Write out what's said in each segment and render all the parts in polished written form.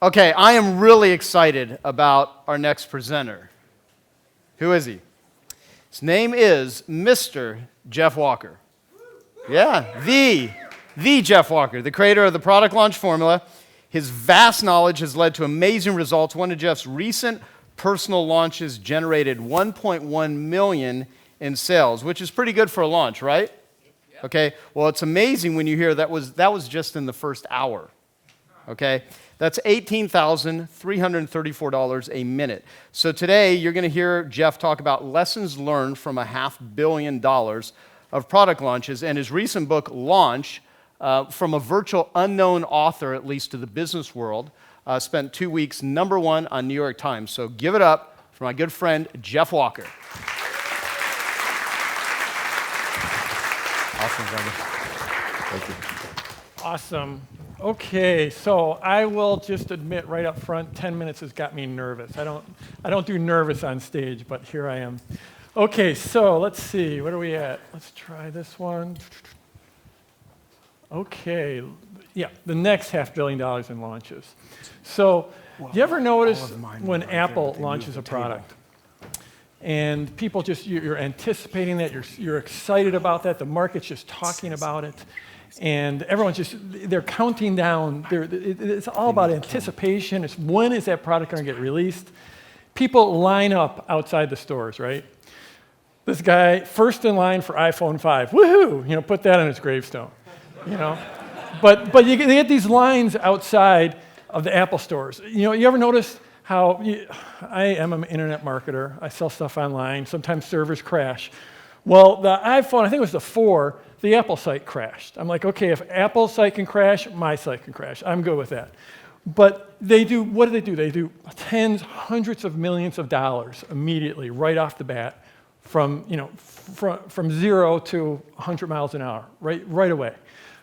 Okay, I am really excited about our next presenter. Who is he? His name is Mr. Jeff Walker. Yeah, the Jeff Walker, the creator of the product launch formula. His vast knowledge has led to amazing results. One of Jeff's recent personal launches generated 1.1 million in sales, which is pretty good for a launch, right? Yep. Okay, well, it's amazing when you hear that was just in the first hour. Okay, that's $18,334 a minute. So today you're going to hear Jeff talk about lessons learned from $500 million of product launches and his recent book, Launch, from a virtual unknown author, at least to the business world, spent 2 weeks #1 on New York Times. So give it up for my good friend, Jeff Walker. Awesome, brother. Thank you. Awesome. Okay, so I will just admit right up front, 10 minutes has got me nervous. I don't do nervous on stage, but here I am. Okay, so let's see, what are we at? Let's try this one. Okay, yeah, the next $500 million in launches. So, do you ever notice when Apple launches a product, and people just, you're anticipating that, you're excited about that, the market's just talking about it, and everyone's just, they're counting down, it's all about anticipation, it's when is that product going to get released. People line up outside the stores, right? This guy, first in line for iPhone 5, woohoo, put that on his gravestone, But you get these lines outside of the Apple stores. You ever notice how, I am an internet marketer, I sell stuff online, sometimes servers crash. Well, the iPhone, I think it was the 4, the Apple site crashed. I'm like, okay, if Apple's site can crash, my site can crash. I'm good with that. But what do? They do tens, hundreds of millions of dollars immediately, right off the bat, from 0 to 100 miles an hour, right away.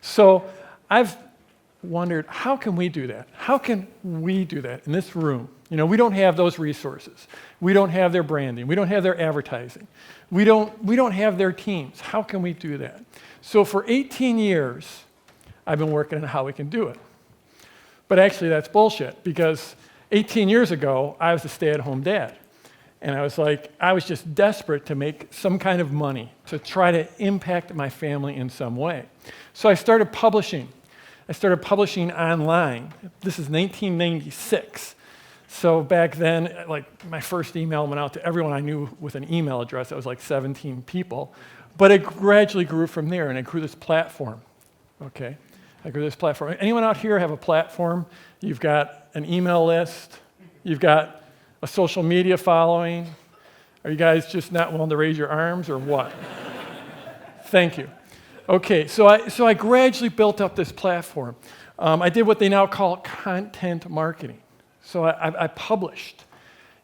So I've wondered, how can we do that? How can we do that in this room? We don't have those resources. We don't have their branding. We don't have their advertising. We don't have their teams. How can we do that? So for 18 years, I've been working on how we can do it. But actually, that's bullshit, because 18 years ago, I was a stay-at-home dad. And I was just desperate to make some kind of money, to try to impact my family in some way. So I started publishing. I started publishing online. This is 1996. So back then, my first email went out to everyone I knew with an email address. That was like 17 people. But it gradually grew from there, and it grew this platform. Okay? I grew this platform. Anyone out here have a platform? You've got an email list. You've got a social media following. Are you guys just not willing to raise your arms, or what? Thank you. Okay, so I gradually built up this platform. I did what they now call content marketing. So I published,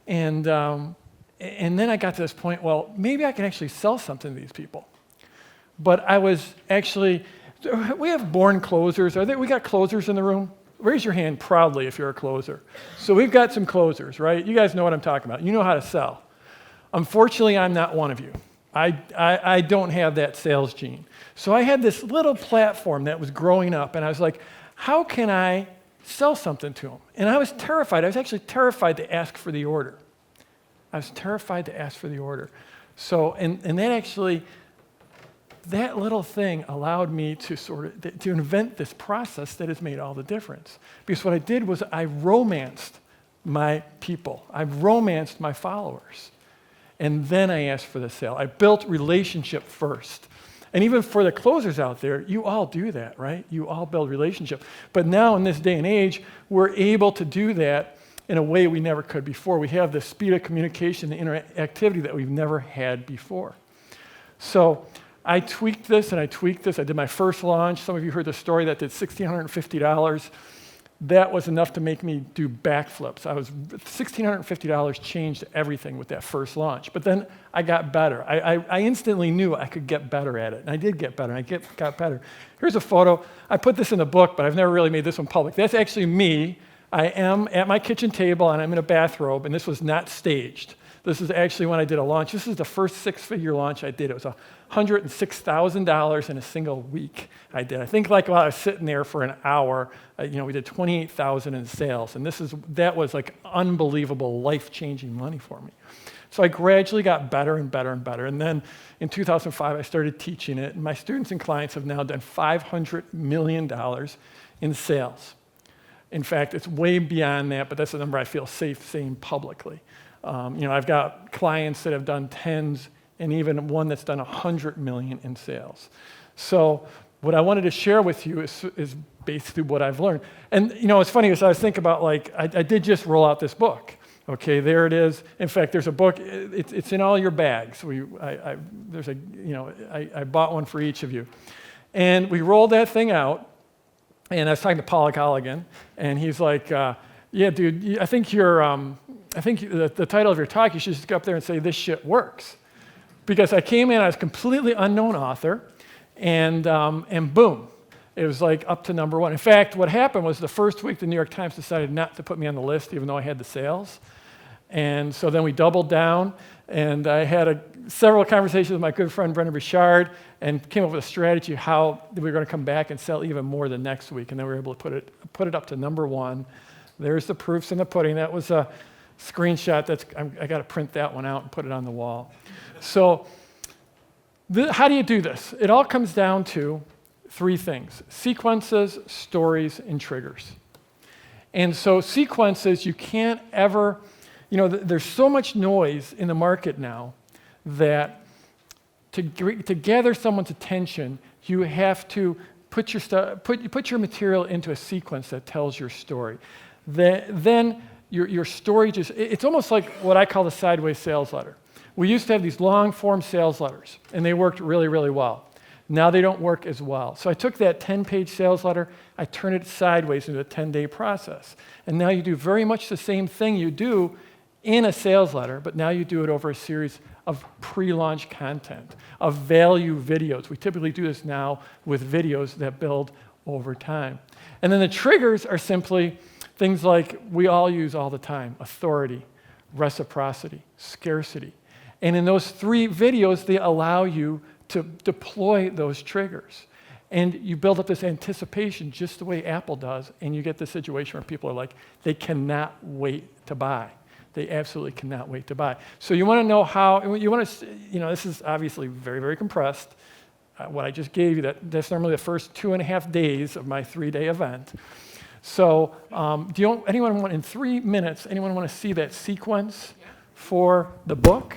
and then I got to this point, well, maybe I can actually sell something to these people. But I was actually, we have born closers. We got closers in the room? Raise your hand proudly if you're a closer. So we've got some closers, right? You guys know what I'm talking about. You know how to sell. Unfortunately, I'm not one of you. I don't have that sales gene. So I had this little platform that was growing up, and I was like, how can I sell something to them? And I was terrified. I was actually terrified to ask for the order. So, and that little thing allowed me to invent this process that has made all the difference. Because what I did was I romanced my people. I romanced my followers. And then I asked for the sale. I built relationship first. And even for the closers out there, you all do that, right? You all build relationship. But now in this day and age, we're able to do that in a way we never could before. We have the speed of communication, the interactivity that we've never had before. So I tweaked this and I tweaked this. I did my first launch. Some of you heard the story that did $1,650. That was enough to make me do backflips. $1,650 changed everything with that first launch. But then I got better. I instantly knew I could get better at it. And I did get better, and I got better. Here's a photo. I put this in the book, but I've never really made this one public. That's actually me. I am at my kitchen table, and I'm in a bathrobe, and this was not staged. This is actually when I did a launch. This is the first six-figure launch I did. It was $106,000 in a single week I did. I think like while I was sitting there for an hour, we did $28,000 in sales. And that was like unbelievable, life-changing money for me. So I gradually got better and better and better. And then in 2005, I started teaching it. And my students and clients have now done $500 million in sales. In fact, it's way beyond that, but that's a number I feel safe saying publicly. I've got clients that have done tens and even one that's done 100 million in sales. So what I wanted to share with you is basically what I've learned. And it's funny because I was thinking about I did just roll out this book. Okay, there it is. In fact, there's a book. It's in all your bags. I bought one for each of you, and we rolled that thing out. And I was talking to Paul Colligan, and he's like, "Yeah, dude, I think the title of your talk, you should just go up there and say this shit works," because I came in, I was a completely unknown author, and boom, it was like up to number one. In fact, what happened was the first week the New York Times decided not to put me on the list, even though I had the sales. And so then we doubled down, and I had several conversations with my good friend Brendan Burchard, and came up with a strategy how we were going to come back and sell even more the next week. And then we were able to put it up to number one. There's the proofs in the pudding. That was a screenshot. I got to print that one out and put it on the wall. So how do you do this? It all comes down to three things: sequences, stories, and triggers. And so sequences, you can't ever, there's so much noise in the market now that to gather someone's attention, you have to put your material into a sequence that tells your story. Then your story it's almost like what I call the sideways sales letter. We used to have these long-form sales letters, and they worked really, really well. Now they don't work as well. So I took that 10-page sales letter, I turned it sideways into a 10-day process. And now you do very much the same thing you do in a sales letter, but now you do it over a series of pre-launch content, of value videos. We typically do this now with videos that build over time. And then the triggers are simply things like we all use all the time: authority, reciprocity, scarcity. And in those three videos, they allow you to deploy those triggers. And you build up this anticipation just the way Apple does, and you get the situation where people are like, they cannot wait to buy. They absolutely cannot wait to buy. So you want to know how, this is obviously very, very compressed. What I just gave you, that's normally the first 2.5 days of my 3-day event. So anyone want, in 3 minutes, anyone want to see that sequence for the book?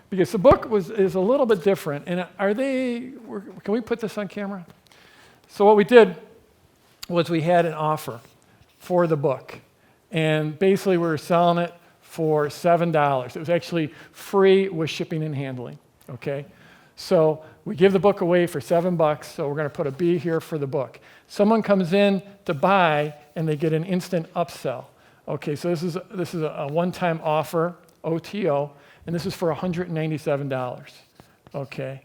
Because the book is a little bit different. And can we put this on camera? So what we did was we had an offer for the book. And basically we were selling it for $7. It was actually free with shipping and handling, okay? So we give the book away for $7, so we're going to put a B here for the book. Someone comes in to buy, and they get an instant upsell. Okay, so this is a one-time offer, OTO, and this is for $197, okay?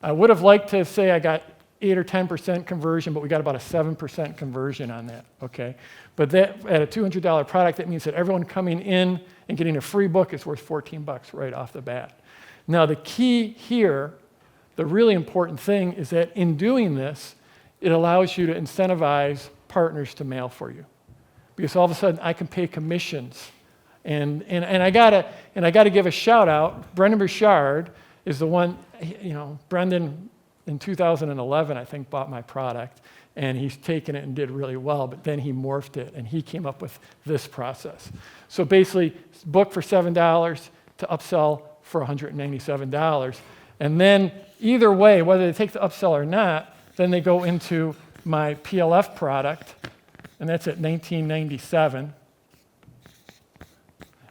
I would have liked to say I got 8 or 10% conversion, but we got about a 7% conversion on that, okay? But that, at a $200 product, that means that everyone coming in and getting a free book is worth $14 right off the bat. Now, the key here, the really important thing, is that in doing this, it allows you to incentivize partners to mail for you. Because all of a sudden, I can pay commissions. And I gotta give a shout out. Brendan Burchard is the one, Brendan in 2011, I think, bought my product, and he's taken it and did really well, but then he morphed it, and he came up with this process. So basically, book for $7 to upsell for $197. And then either way, whether they take the upsell or not, then they go into my PLF product, and that's at $19.97.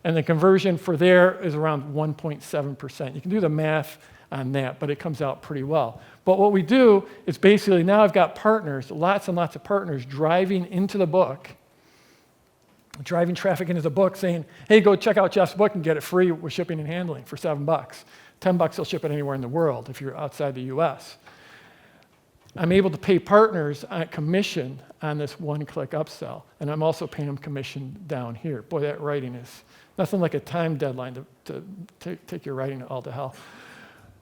And the conversion for there is around 1.7%. You can do the math on that, but it comes out pretty well. But what we do is basically now I've got partners, lots and lots of partners driving into the book, driving traffic into the book saying, hey, go check out Jeff's book and get it free with shipping and handling for $7. $10, they'll ship it anywhere in the world if you're outside the US. I'm able to pay partners on commission on this one-click upsell, and I'm also paying them commission down here. Boy, that writing is nothing like a time deadline to take your writing all to hell.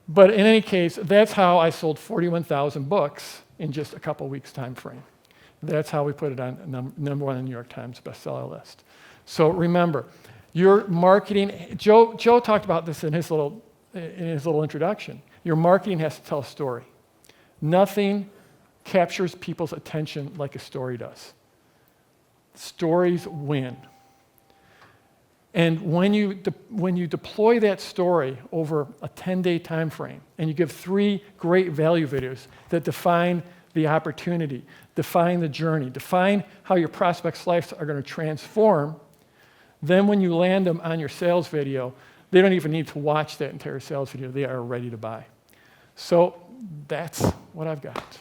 But in any case, that's how I sold 41,000 books in just a couple weeks' time frame. That's how we put it on number one on the New York Times bestseller list. So remember, your marketing, Joe talked about this in his little introduction. Your marketing has to tell a story. Nothing captures people's attention like a story does. Stories win. And when you deploy that story over a 10-day time frame, and you give 3 great value videos that define the opportunity, define the journey, define how your prospects' lives are going to transform, then when you land them on your sales video, they don't even need to watch that entire sales video. They are ready to buy. So that's what I've got.